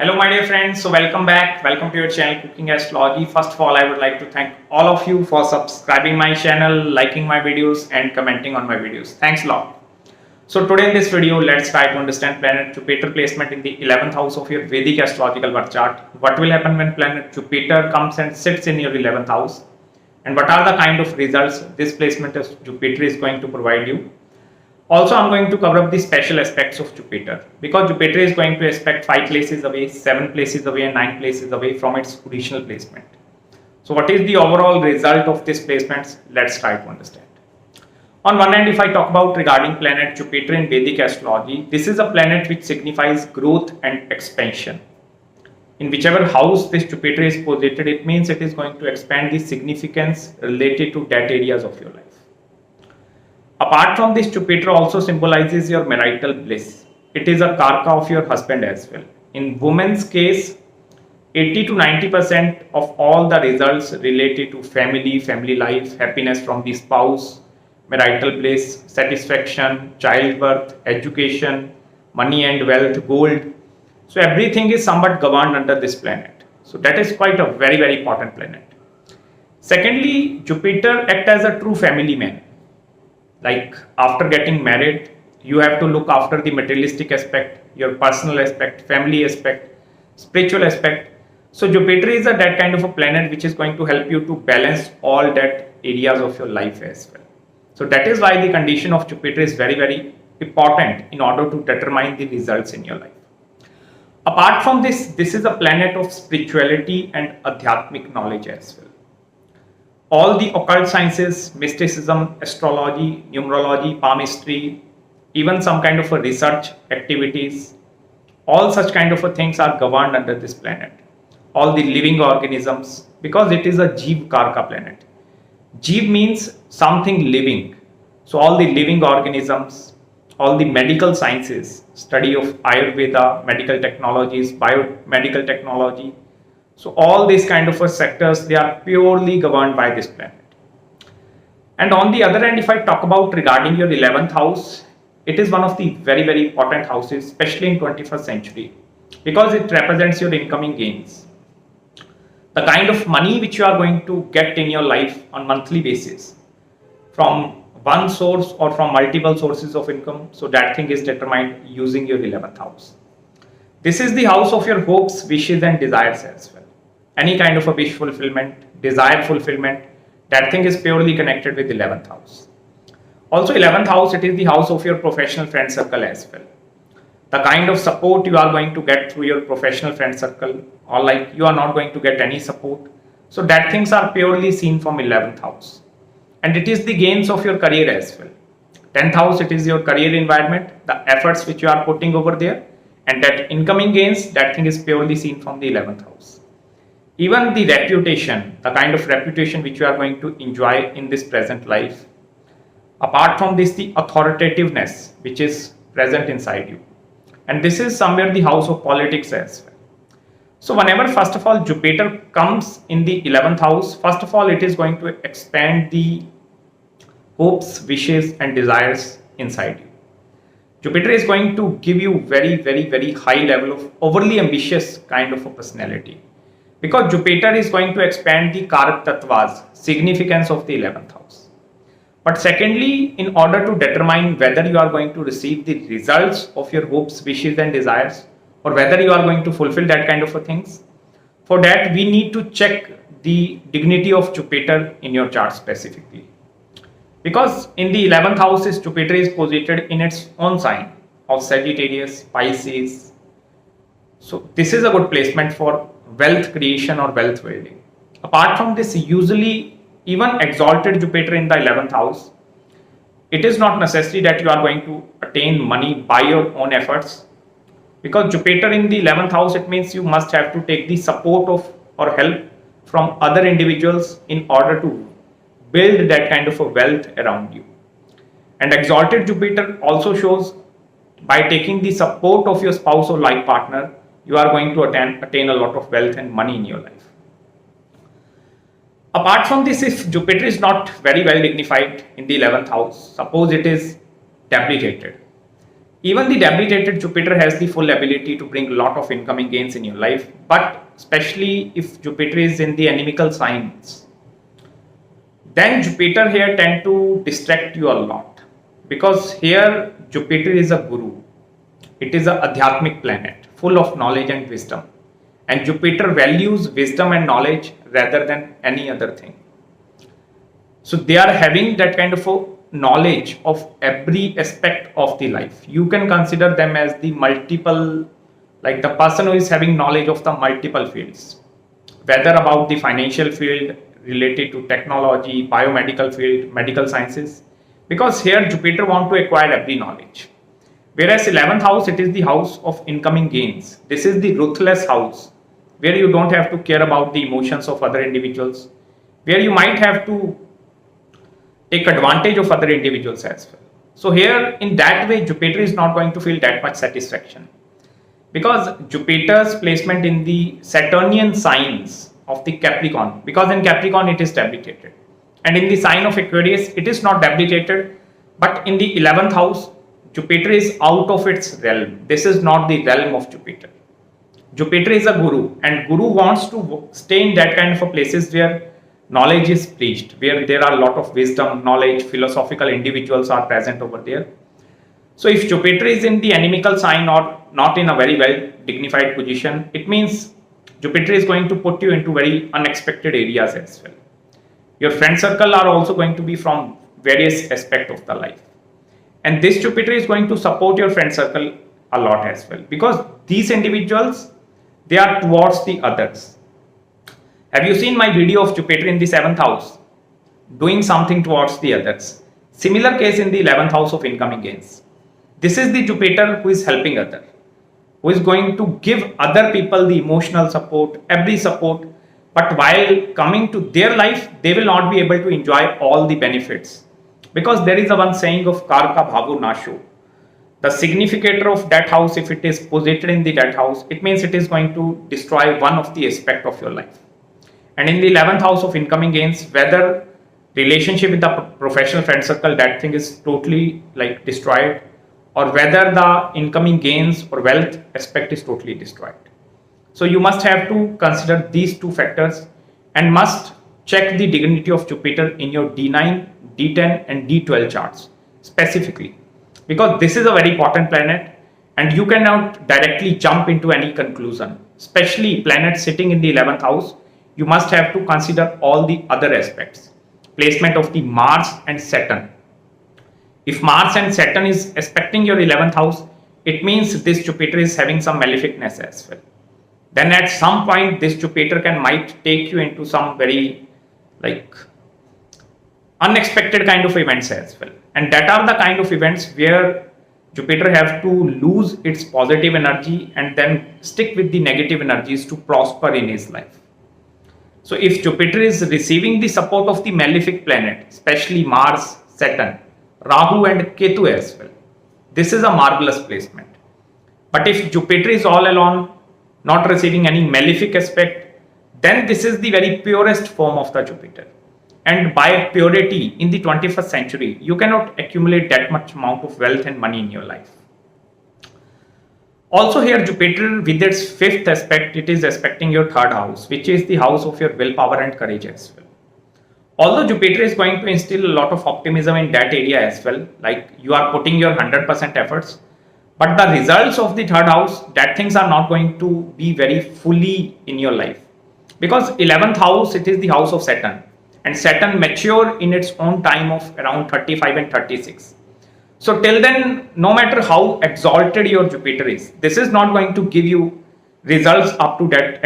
Hello my dear friends, so welcome back, welcome to your channel Cooking Astrology. First of all, I would like to thank all of you for subscribing my channel, liking my videos and commenting on my videos. Thanks a lot. So today in this video, let's try to understand planet Jupiter placement in the 11th house of your Vedic astrological birth chart. What will happen when planet Jupiter comes and sits in your 11th house? And what are the kind of results this placement of Jupiter is going to provide you? Also, I'm going to cover up the special aspects of Jupiter because Jupiter is going to aspect 5 places away, 7 places away and 9 places away from its original placement. So what is the overall result of this placement? Let's try to understand. On one hand, if I talk about regarding planet Jupiter in Vedic astrology, this is a planet which signifies growth and expansion. In whichever house this Jupiter is posited, it means it is going to expand the significance related to that areas of your life. Apart from this, Jupiter also symbolizes your marital bliss. It is a karka of your husband as well. In women's case, 80 to 90% of all the results related to family life, happiness from the spouse, marital bliss, satisfaction, childbirth, education, money and wealth, gold. So everything is somewhat governed under this planet. So that is quite a very important planet. Secondly, Jupiter acts as a true family man. Like after getting married, you have to look after the materialistic aspect, your personal aspect, family aspect, spiritual aspect. So Jupiter is that kind of a planet which is going to help you to balance all that areas of your life as well. So that is why the condition of Jupiter is very important in order to determine the results in your life. Apart from this is a planet of spirituality and adhyatmic knowledge as well. All the occult sciences, mysticism, astrology, numerology, palmistry, even some kind of a research activities, all such kind of a things are governed under this planet. All the living organisms, because it is a Jeev Karka planet. Jeev means something living. So all the living organisms, all the medical sciences, study of Ayurveda, medical technologies, biomedical technology, so all these kind of sectors, they are purely governed by this planet. And on the other hand, if I talk about regarding your 11th house, it is one of the very important houses, especially in 21st century, because it represents your incoming gains. The kind of money which you are going to get in your life on monthly basis from one source or from multiple sources of income. So that thing is determined using your 11th house. This is the house of your hopes, wishes and desires as well. Any kind of a wish fulfillment, desire fulfillment, that thing is purely connected with 11th house. Also 11th house, it is the house of your professional friend circle as well. The kind of support you are going to get through your professional friend circle, or like you are not going to get any support. So that things are purely seen from 11th house. And it is the gains of your career as well. 10th house, it is your career environment, the efforts which you are putting over there. And that incoming gains, that thing is purely seen from the 11th house. Even the reputation, the kind of reputation which you are going to enjoy in this present life. Apart from this, the authoritativeness which is present inside you. And this is somewhere the house of politics as well. So whenever, first of all, Jupiter comes in the 11th house, first of all, it is going to expand the hopes, wishes and desires inside you. Jupiter is going to give you very high level of overly ambitious kind of a personality, because Jupiter is going to expand the Karak Tattvas, significance of the 11th house. But secondly, in order to determine whether you are going to receive the results of your hopes, wishes and desires, or whether you are going to fulfill that kind of a things, for that we need to check the dignity of Jupiter in your chart specifically. Because in the 11th house, Jupiter is posited in its own sign of Sagittarius, Pisces. So this is a good placement for wealth creation or wealth building. Apart from this, usually even exalted Jupiter in the 11th house, it is not necessary that you are going to attain money by your own efforts. Because Jupiter in the 11th house, it means you must have to take the support of or help from other individuals in order to build that kind of a wealth around you. And exalted Jupiter also shows by taking the support of your spouse or life partner, you are going to attain a lot of wealth and money in your life. Apart from this, if Jupiter is not very well dignified in the 11th house, suppose it is debilitated, Even the debilitated Jupiter has the full ability to bring a lot of incoming gains in your life, but especially if Jupiter is in the inimical signs, then Jupiter here tend to distract you a lot, because here Jupiter is a guru. It is a adhyatmic planet full of knowledge and wisdom, and Jupiter values wisdom and knowledge rather than any other thing. So they are having that kind of a knowledge of every aspect of the life. You can consider them as the multiple, like the person who is having knowledge of the multiple fields, whether about the financial field, related to technology, biomedical field, medical sciences, because here Jupiter want to acquire every knowledge. Whereas 11th house, it is the house of incoming gains. This is the ruthless house where you don't have to care about the emotions of other individuals, where you might have to take advantage of other individuals as well. So here in that way, Jupiter is not going to feel that much satisfaction, because Jupiter's placement in the Saturnian signs of the Capricorn, because in Capricorn it is debilitated, and in the sign of Aquarius it is not debilitated, but in the 11th house Jupiter is out of its realm. This is not the realm of Jupiter. Jupiter is a guru, and guru wants to stay in that kind of a places where knowledge is preached, where there are a lot of wisdom, knowledge, philosophical individuals are present over there. So if Jupiter is in the inimical sign or not in a very well dignified position, it means Jupiter is going to put you into very unexpected areas as well. Your friend circle are also going to be from various aspects of the life. And this Jupiter is going to support your friend circle a lot as well, because these individuals, they are towards the others. Have you seen my video of Jupiter in the 7th house doing something towards the others? Similar case in the 11th house of incoming gains. This is the Jupiter who is helping others, who is going to give other people the emotional support, every support, but while coming to their life, they will not be able to enjoy all the benefits, because there is a one saying of Karka Bhavu Nashu. The significator of that house, if it is posited in the that house, it means it is going to destroy one of the aspect of your life. And in the 11th house of incoming gains, whether relationship with the professional friend circle, that thing is totally like destroyed, or whether the incoming gains or wealth aspect is totally destroyed. So you must have to consider these two factors and must check the dignity of Jupiter in your D9, D10 and D12 charts specifically, because this is a very important planet and you cannot directly jump into any conclusion. Especially planets sitting in the 11th house, you must have to consider all the other aspects. Placement of the Mars and Saturn. If Mars and Saturn is aspecting your 11th house, it means this Jupiter is having some maleficness as well. Then at some point this Jupiter might take you into some very like unexpected kind of events as well. And that are the kind of events where Jupiter have to lose its positive energy and then stick with the negative energies to prosper in his life. So if Jupiter is receiving the support of the malefic planet, especially Mars, Saturn, Rahu and Ketu as well, this is a marvelous placement. But if Jupiter is all alone, not receiving any malefic aspect, then this is the very purest form of the Jupiter. And by purity in the 21st century, you cannot accumulate that much amount of wealth and money in your life. Also here Jupiter with its 5th aspect, it is aspecting your 3rd house, which is the house of your willpower and courage as well. Although Jupiter is going to instill a lot of optimism in that area as well, like you are putting your 100% efforts, but the results of the 3rd house, that things are not going to be very fully in your life. Because 11th house, it is the house of Saturn, and Saturn mature in its own time of around 35 and 36. So till then, no matter how exalted your Jupiter is, this is not going to give you results up to that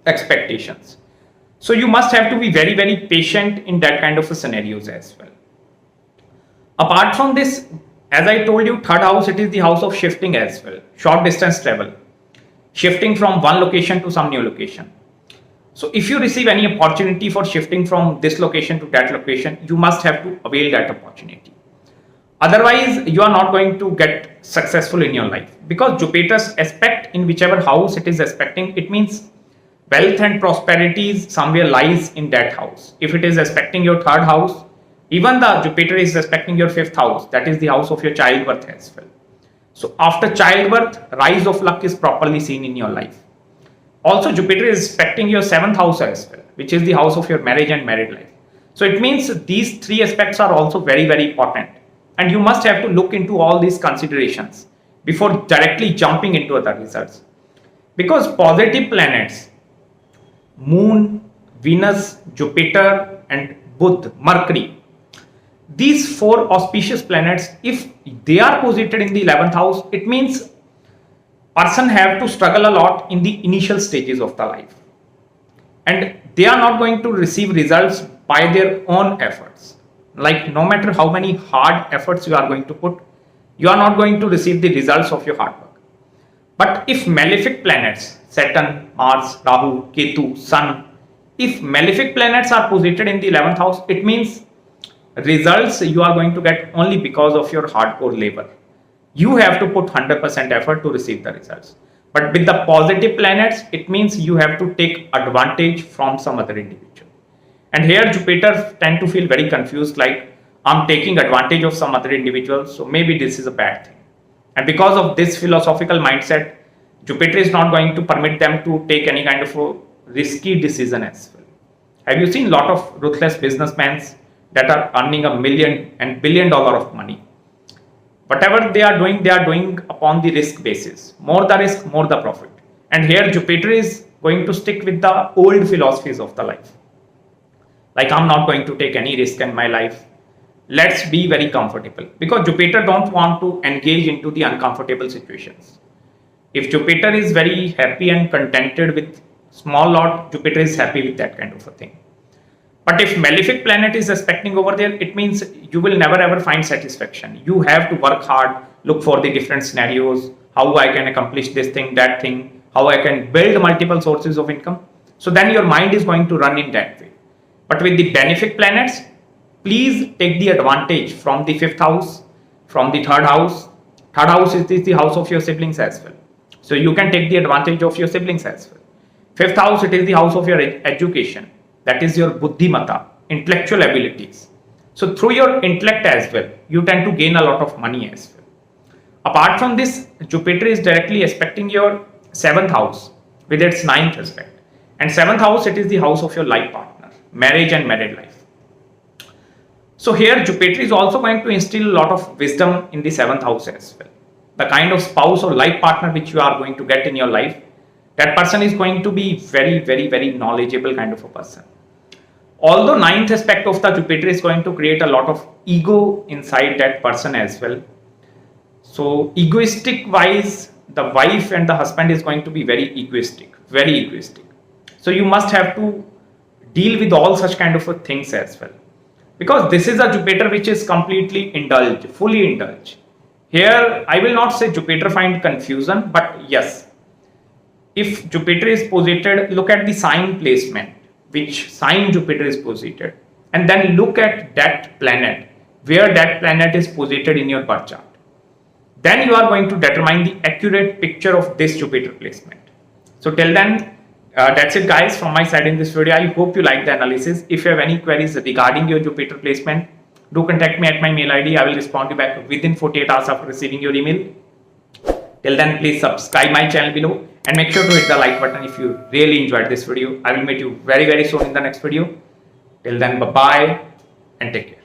expectations. So you must have to be very, very patient in that kind of a scenarios as well. Apart from this, as I told you, 3rd house, it is the house of shifting as well, short distance travel, shifting from one location to some new location. So if you receive any opportunity for shifting from this location to that location, you must have to avail that opportunity. Otherwise, you are not going to get successful in your life, because Jupiter's aspect in whichever house it is aspecting, it means wealth and prosperity somewhere lies in that house. If it is aspecting your 3rd house, even the Jupiter is aspecting your 5th house, that is the house of your childbirth as well. So after childbirth, rise of luck is properly seen in your life. Also, Jupiter is aspecting your 7th house as well, which is the house of your marriage and married life. So it means these three aspects are also very, very important. And you must have to look into all these considerations before directly jumping into other results. Because positive planets, Moon, Venus, Jupiter, and Buddha, Mercury, these four auspicious planets, if they are posited in the 11th house, it means person have to struggle a lot in the initial stages of the life, and they are not going to receive results by their own efforts. Like no matter how many hard efforts you are going to put, you are not going to receive the results of your hard work. But if malefic planets, Saturn, Mars, Rahu, Ketu, Sun, if malefic planets are posited in the 11th house, it means results you are going to get only because of your hardcore labor. You have to put 100% effort to receive the results. But with the positive planets, it means you have to take advantage from some other individual. And here Jupiter tend to feel very confused, like I'm taking advantage of some other individual, so maybe this is a bad thing. And because of this philosophical mindset, Jupiter is not going to permit them to take any kind of a risky decision as well. Have you seen a lot of ruthless businessmen that are earning $1 million and $1 billion of money? Whatever they are doing upon the risk basis. More the risk, more the profit. And here Jupiter is going to stick with the old philosophies of the life. Like I'm not going to take any risk in my life. Let's be very comfortable. Because Jupiter don't want to engage into the uncomfortable situations. If Jupiter is very happy and contented with small lot, Jupiter is happy with that kind of a thing. But if malefic planet is aspecting over there, it means you will never ever find satisfaction. You have to work hard, look for the different scenarios, how I can accomplish this thing, that thing, how I can build multiple sources of income. So then your mind is going to run in that way. But with the benefic planets, please take the advantage from the 5th house, from the 3rd house. 3rd house is the house of your siblings as well. So you can take the advantage of your siblings as well. 5th house, it is the house of your education. That is your buddhimata, intellectual abilities. So through your intellect as well, you tend to gain a lot of money as well. Apart from this, Jupiter is directly aspecting your 7th house with its 9th aspect. And 7th house, it is the house of your life partner, marriage and married life. So here Jupiter is also going to instill a lot of wisdom in the 7th house as well. The kind of spouse or life partner which you are going to get in your life, that person is going to be very, very, very knowledgeable kind of a person. Although 9th aspect of the Jupiter is going to create a lot of ego inside that person as well. So egoistic wise, the wife and the husband is going to be very egoistic, very egoistic. So you must have to deal with all such kind of things as well. Because this is a Jupiter which is completely indulged, fully indulged. Here I will not say Jupiter find confusion, but yes, if Jupiter is posited, look at the sign placement, which sign Jupiter is posited, and then look at that planet, where that planet is posited in your birth chart. Then you are going to determine the accurate picture of this Jupiter placement. So till then, that's it guys from my side in this video. I hope you like the analysis. If you have any queries regarding your Jupiter placement, do contact me at my mail ID. I will respond to you back within 48 hours after receiving your email. Till then, please subscribe my channel below and make sure to hit the like button if you really enjoyed this video. I will meet you very, very soon in the next video. Till then, bye-bye and take care.